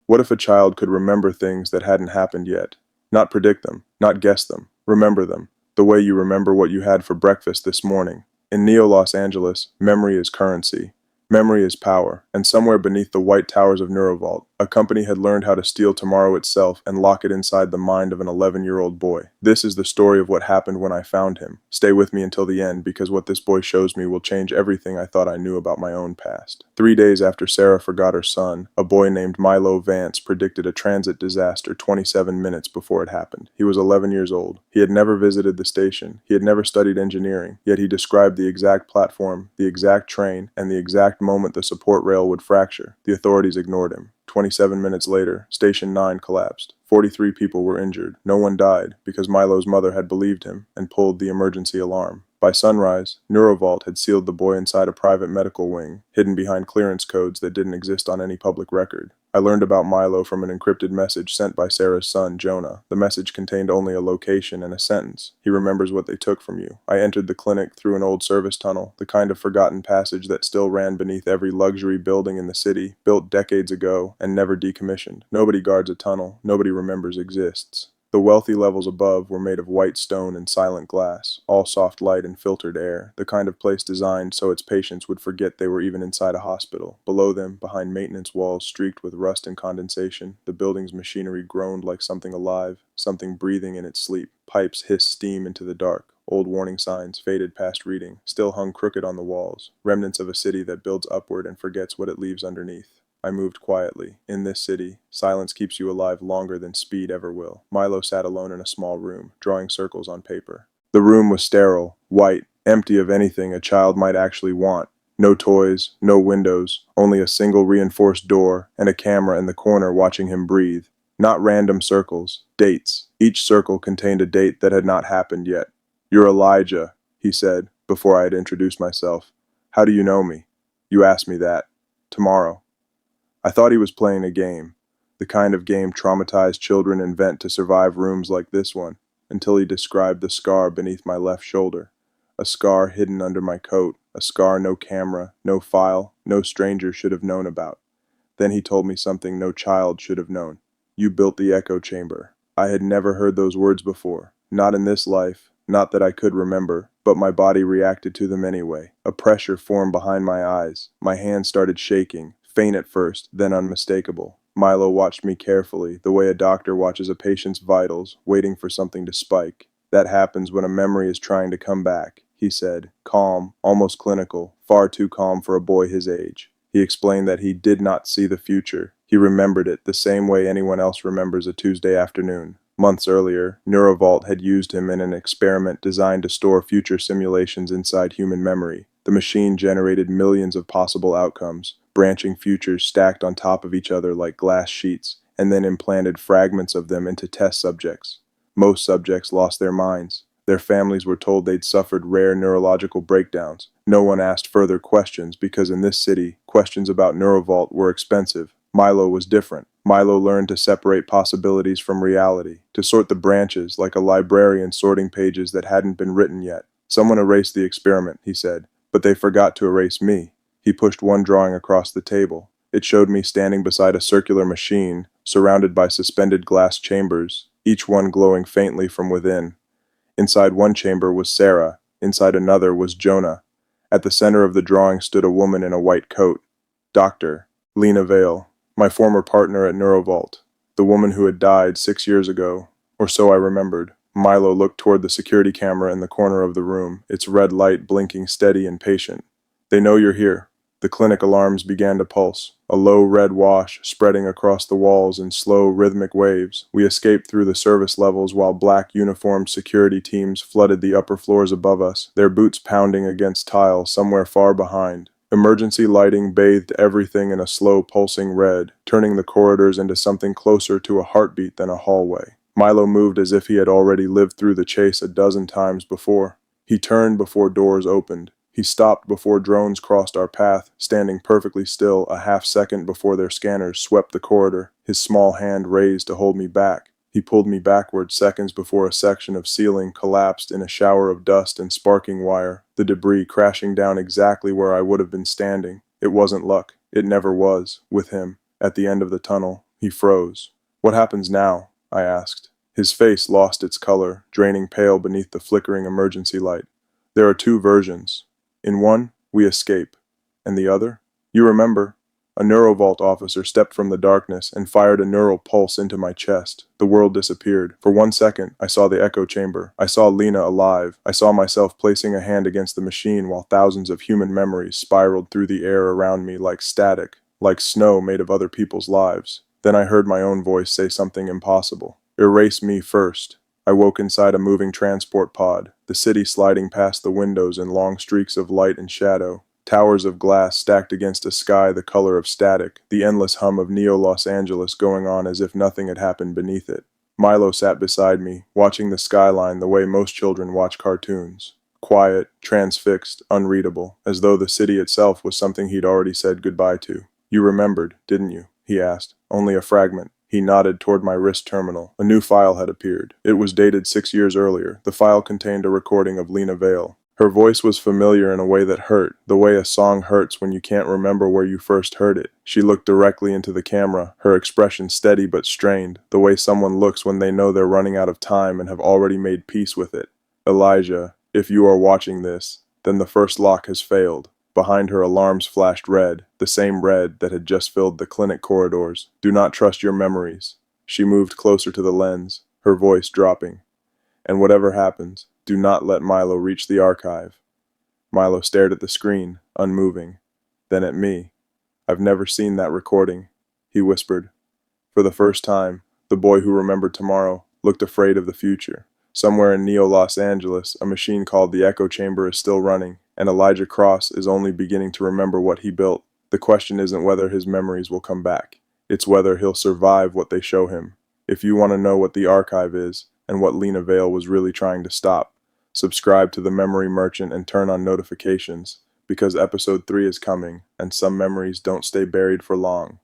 What if a child could remember things that hadn't happened yet? Not predict them, not guess them, remember them, the way you remember what you had for breakfast this morning. In Neo-Los Angeles, memory is currency. Memory is power, and somewhere beneath the white towers of NeuroVault, a company had learned how to steal tomorrow itself and lock it inside the mind of an 11-year-old boy. This is the story of what happened when I found him. Stay with me until the end, because what this boy shows me will change everything I thought I knew about my own past. 3 days after Sarah forgot her son, a boy named Milo Vance predicted a transit disaster 27 minutes before it happened. He was 11 years old. He had never visited the station. He had never studied engineering, yet he described the exact platform, the exact train, and the exact moment the support rail would fracture. The authorities ignored him. 27 minutes later, Station 9 collapsed. 43 people were injured. No one died, because Milo's mother had believed him and pulled the emergency alarm. By sunrise, NeuroVault had sealed the boy inside a private medical wing, hidden behind clearance codes that didn't exist on any public record. I learned about Milo from an encrypted message sent by Sarah's son, Jonah. The message contained only a location and a sentence. He remembers what they took from you. I entered the clinic through an old service tunnel, the kind of forgotten passage that still ran beneath every luxury building in the city, built decades ago and never decommissioned. Nobody guards a tunnel. Nobody remembers exists. The wealthy levels above were made of white stone and silent glass, all soft light and filtered air, the kind of place designed so its patients would forget they were even inside a hospital. Below them, behind maintenance walls streaked with rust and condensation, the building's machinery groaned like something alive, something breathing in its sleep. Pipes hissed steam into the dark. Old warning signs, faded past reading, still hung crooked on the walls, remnants of a city that builds upward and forgets what it leaves underneath. I moved quietly. In this city, silence keeps you alive longer than speed ever will. Milo sat alone in a small room, drawing circles on paper. The room was sterile, white, empty of anything a child might actually want. No toys, no windows, only a single reinforced door and a camera in the corner watching him breathe. Not random circles, dates. Each circle contained a date that had not happened yet. "You're Elijah," he said, before I had introduced myself. "How do you know me?" "You asked me that. Tomorrow." I thought he was playing a game, the kind of game traumatized children invent to survive rooms like this one, until he described the scar beneath my left shoulder. A scar hidden under my coat, a scar no camera, no file, no stranger should have known about. Then he told me something no child should have known. "You built the echo chamber." I had never heard those words before, not in this life, not that I could remember, but my body reacted to them anyway. A pressure formed behind my eyes. My hands started shaking. Faint at first, then unmistakable. Milo watched me carefully, the way a doctor watches a patient's vitals, waiting for something to spike. "That happens when a memory is trying to come back," he said, calm, almost clinical, far too calm for a boy his age. He explained that he did not see the future. He remembered it the same way anyone else remembers a Tuesday afternoon. Months earlier, NeuroVault had used him in an experiment designed to store future simulations inside human memory. The machine generated millions of possible outcomes, branching futures stacked on top of each other like glass sheets, and then implanted fragments of them into test subjects. Most subjects lost their minds. Their families were told they'd suffered rare neurological breakdowns. No one asked further questions because in this city, questions about NeuroVault were expensive. Milo was different. Milo learned to separate possibilities from reality, to sort the branches like a librarian sorting pages that hadn't been written yet. "Someone erased the experiment," he said, "but they forgot to erase me." He pushed one drawing across the table. It showed me standing beside a circular machine, surrounded by suspended glass chambers, each one glowing faintly from within. Inside one chamber was Sarah, inside another was Jonah. At the center of the drawing stood a woman in a white coat. Dr. Lena Vale, my former partner at NeuroVault, the woman who had died 6 years ago, or so I remembered. Milo looked toward the security camera in the corner of the room, its red light blinking steady and patient. "They know you're here." The clinic alarms began to pulse, a low red wash spreading across the walls in slow, rhythmic waves. We escaped through the service levels while black uniformed security teams flooded the upper floors above us, their boots pounding against tile somewhere far behind. Emergency lighting bathed everything in a slow pulsing red, turning the corridors into something closer to a heartbeat than a hallway. Milo moved as if he had already lived through the chase a dozen times before. He turned before doors opened. He stopped before drones crossed our path, standing perfectly still a half-second before their scanners swept the corridor, his small hand raised to hold me back. He pulled me backward seconds before a section of ceiling collapsed in a shower of dust and sparking wire, the debris crashing down exactly where I would have been standing. It wasn't luck. It never was, with him. At the end of the tunnel, He froze. What happens now? I asked. His face lost its color, draining pale beneath the flickering emergency light. There are two versions. In one, we escape. And the other? You remember? A NeuroVault officer stepped from the darkness and fired a neural pulse into my chest. The world disappeared. For 1 second, I saw the echo chamber. I saw Lena alive. I saw myself placing a hand against the machine while thousands of human memories spiraled through the air around me like static, like snow made of other people's lives. Then I heard my own voice say something impossible. Erase me first. I woke inside a moving transport pod, the city sliding past the windows in long streaks of light and shadow. Towers of glass stacked against a sky the color of static, the endless hum of Neo-Los Angeles going on as if nothing had happened beneath it. Milo sat beside me, watching the skyline the way most children watch cartoons. Quiet, transfixed, unreadable, as though the city itself was something he'd already said goodbye to. You remembered, didn't you? He asked. Only a fragment. He nodded toward my wrist terminal. A new file had appeared. It was dated 6 years earlier. The file contained a recording of Lena Vale. Her voice was familiar in a way that hurt, the way a song hurts when you can't remember where you first heard it. She looked directly into the camera, her expression steady but strained, the way someone looks when they know they're running out of time and have already made peace with it. Elijah, if you are watching this, then the first lock has failed. Behind her, alarms flashed red, the same red that had just filled the clinic corridors. Do not trust your memories. She moved closer to the lens, her voice dropping. And whatever happens, do not let Milo reach the archive. Milo stared at the screen, unmoving. Then at me. I've never seen that recording, he whispered. For the first time, the boy who remembered tomorrow looked afraid of the future. Somewhere in Neo-Los Angeles, a machine called the Echo Chamber is still running, and Elijah Cross is only beginning to remember what he built. The question isn't whether his memories will come back. It's whether he'll survive what they show him. If you want to know what the archive is, and what Lena Vale was really trying to stop, subscribe to the Memory Merchant and turn on notifications, because episode 3 is coming, and some memories don't stay buried for long.